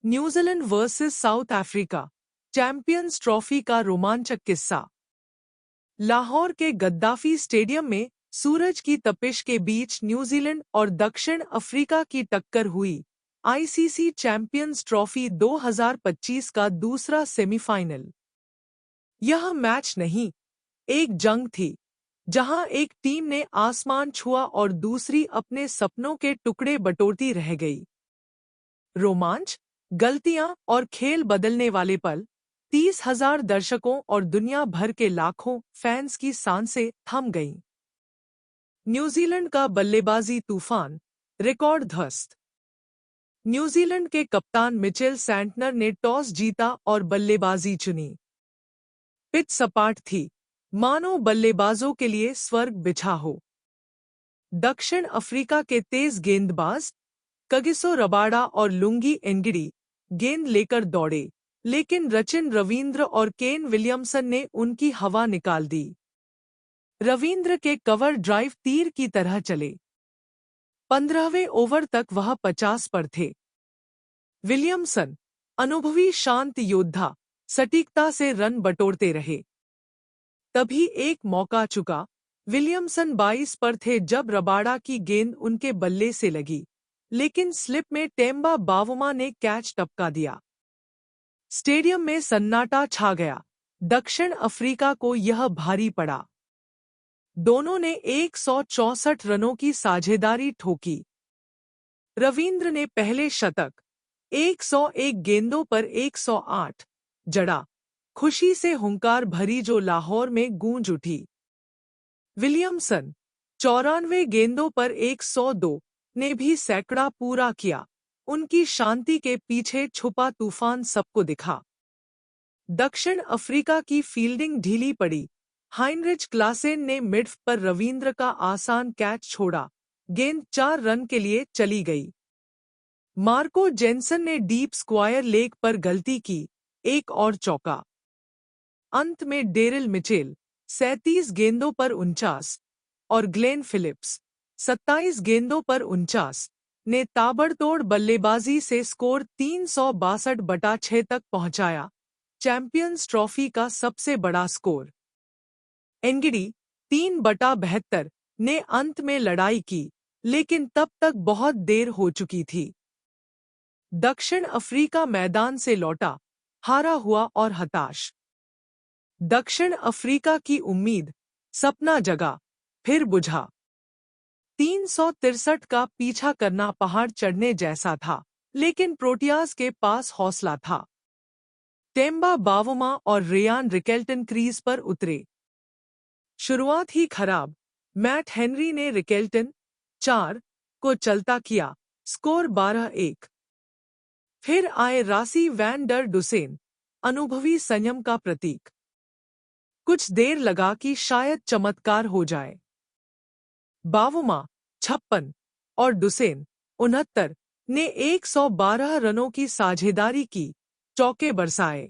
New Zealand versus south Africa champions trophy का रोमांचक किस्सा। लाहौर के गद्दाफी स्टेडियम में सूरज की तपिश के बीच न्यूजीलैंड और दक्षिण अफ्रीका की टक्कर हुई। आईसीसी चैंपियंस ट्रॉफी 2025 का दूसरा सेमीफाइनल। यह मैच नहीं, एक जंग थी, जहां एक टीम ने आसमान छुआ और दूसरी अपने सपनों के टुकड़े बटोरती रह गई। रोमांच, गलतियां और खेल बदलने वाले पल। 30,000 दर्शकों और दुनिया भर के लाखों फैंस की सांसें थम गईं। न्यूजीलैंड का बल्लेबाजी तूफान, रिकॉर्ड ध्वस्त। न्यूजीलैंड के कप्तान मिचेल सैंटनर ने टॉस जीता और बल्लेबाजी चुनी। पिच सपाट थी, मानो बल्लेबाजों के लिए स्वर्ग बिछा हो। दक्षिण अफ्रीका के तेज गेंदबाज कगिसो रबाडा और लुंगी एंगिडी गेंद लेकर दौड़े, लेकिन सचिन रवींद्र और केन विलियमसन ने उनकी हवा निकाल दी। रवींद्र के कवर ड्राइव तीर की तरह चले। 15वें ओवर तक वह 50 पर थे। विलियमसन, अनुभवी शांत योद्धा, सटीकता से रन बटोरते रहे। तभी एक मौका चुका। विलियमसन 22 पर थे जब रबाडा की गेंद उनके बल्ले से लगी, लेकिन स्लिप में टेम्बा बावुमा ने कैच टपका दिया। स्टेडियम में सन्नाटा छा गया। दक्षिण अफ्रीका को यह भारी पड़ा। दोनों ने 164 रनों की साझेदारी ठोकी। रवींद्र ने पहले शतक, 101 गेंदों पर 108 जड़ा। खुशी से हुंकार भरी जो लाहौर में गूंज उठी। विलियमसन, 94 गेंदों पर 102 ने भी सैकड़ा पूरा किया। उनकी शांति के पीछे छुपा तूफान सबको दिखा। दक्षिण अफ्रीका की फील्डिंग ढीली पड़ी। हाइनरिच क्लासेन ने मिड पर रवींद्र का आसान कैच छोड़ा। गेंद 4 रन के लिए चली गई। मार्को जेनसन ने डीप स्क्वायर लेग पर गलती की, एक और चौका। अंत में डेरिल मिचेल, 37 गेंदों पर 49 और ग्लेन फिलिप्स, 27 गेंदों पर 49 ने ताबड़तोड़ बल्लेबाजी से स्कोर 362/6 तक पहुंचाया। चैंपियंस ट्रॉफी का सबसे बड़ा स्कोर। एंगिडी, 3/72 ने अंत में लड़ाई की, लेकिन तब तक बहुत देर हो चुकी थी। दक्षिण अफ्रीका मैदान से लौटा, हारा हुआ और हताश। दक्षिण अफ्रीका की उम्मीद, सपना जगा, फिर बुझा। 363 का पीछा करना पहाड़ चढ़ने जैसा था, लेकिन प्रोटियाज के पास हौसला था। टेम्बा बावुमा और रेयान रिकेल्टन क्रीज पर उतरे। शुरुआत ही खराब। मैट हेनरी ने रिकेल्टन 4 को चलता किया, स्कोर 12-1। फिर आए रासी वैन डर डुसेन, अनुभवी संयम का प्रतीक। कुछ देर लगा कि शायद चमत्कार हो जाए। बावुमा 56 और डुसेन 69 ने 112 रनों की साझेदारी की, चौके बरसाए।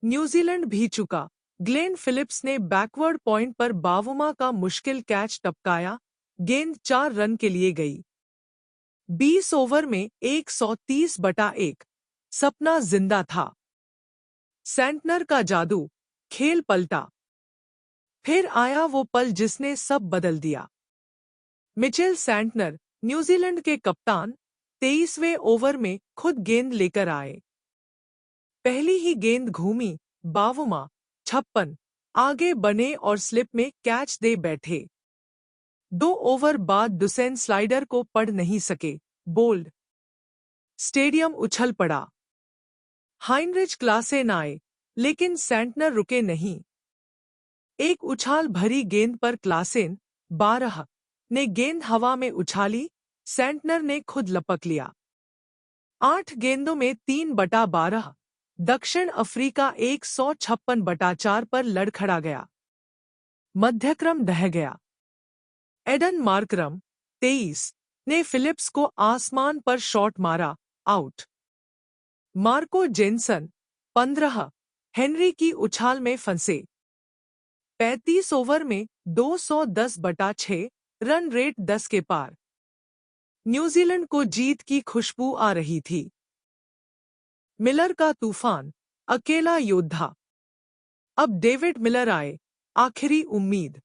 न्यूजीलैंड भी चुका। ग्लेन फिलिप्स ने बैकवर्ड पॉइंट पर बावुमा का मुश्किल कैच टपकाया, गेंद 4 रन के लिए गई। 20 ओवर में 130/1, सपना जिंदा था। सैंटनर का जादू, खेल पलटा। फिर आया वो पल जिसने सब बदल दिया। मिचेल सैंटनर, न्यूजीलैंड के कप्तान, 23वें ओवर में खुद गेंद लेकर आए। पहली ही गेंद घूमी, बावुमा 56 आगे बने और स्लिप में कैच दे बैठे। 2 ओवर बाद डुसेन स्लाइडर को पढ़ नहीं सके, बोल्ड। स्टेडियम उछल पड़ा। हाइनरिच क्लासेन आए, लेकिन सैंटनर रुके नहीं। एक उछाल भरी गेंद पर क्लासेन 12 ने गेंद हवा में उछाली, सैंटनर ने खुद लपक लिया। 8 गेंदों में 3/12, दक्षिण अफ्रीका 156/4 पर लड़खड़ा गया। मध्यक्रम ढह गया। एडन मार्करम 23 ने फिलिप्स को आसमान पर शॉट मारा, आउट। मार्को जेनसन 15 हेनरी की उछाल में फंसे। 35 ओवर में 210/6 रन रेट 10 के पार। न्यूजीलैंड को जीत की खुशबू आ रही थी। मिलर का तूफान, अकेला योद्धा। अब डेविड मिलर आए, आखिरी उम्मीद।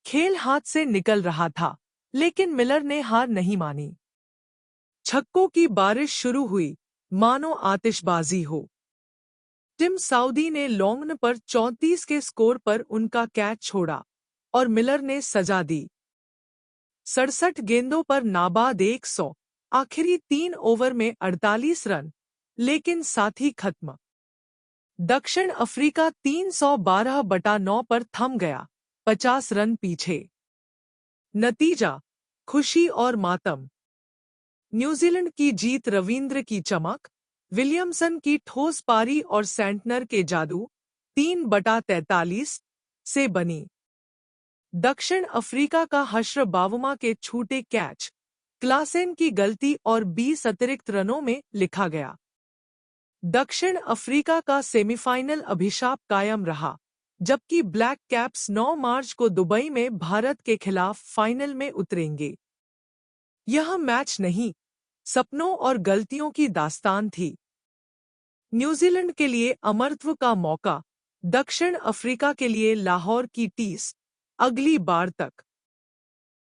खेल हाथ से निकल रहा था, लेकिन मिलर ने हार नहीं मानी। छक्कों की बारिश शुरू हुई, मानो आतिशबाजी हो। टिम साउदी ने लॉन्गन पर 34 के स्कोर पर उनका कैच छोड़ा और मिलर ने सजा दी। 67 गेंदों पर नाबाद 100, आखिरी 3 ओवर में 48 रन, लेकिन साथ ही खत्म। दक्षिण अफ्रीका 312/9 पर थम गया, 50 रन पीछे। नतीजा, खुशी और मातम। न्यूजीलैंड की जीत, रविंद्र की चमक, विलियमसन की ठोस पारी और सेंटनर के जादू, 3/43 से बनी। दक्षिण अफ्रीका का हश्र बावमा के छूटे कैच, क्लासेन की गलती और 20 अतिरिक्त रनों में लिखा गया। दक्षिण अफ्रीका का सेमीफाइनल अभिशाप कायम रहा, जबकि ब्लैक कैप्स 9 मार्च को दुबई में भारत के खिलाफ फाइनल में उतरेंगे। यह मैच नहीं, सपनों और गलतियों की दास्तान थी। न्यूजीलैंड के लिए अमरत्व का मौका, दक्षिण अफ्रीका के लिए लाहौर की टीस। अगली बार तक।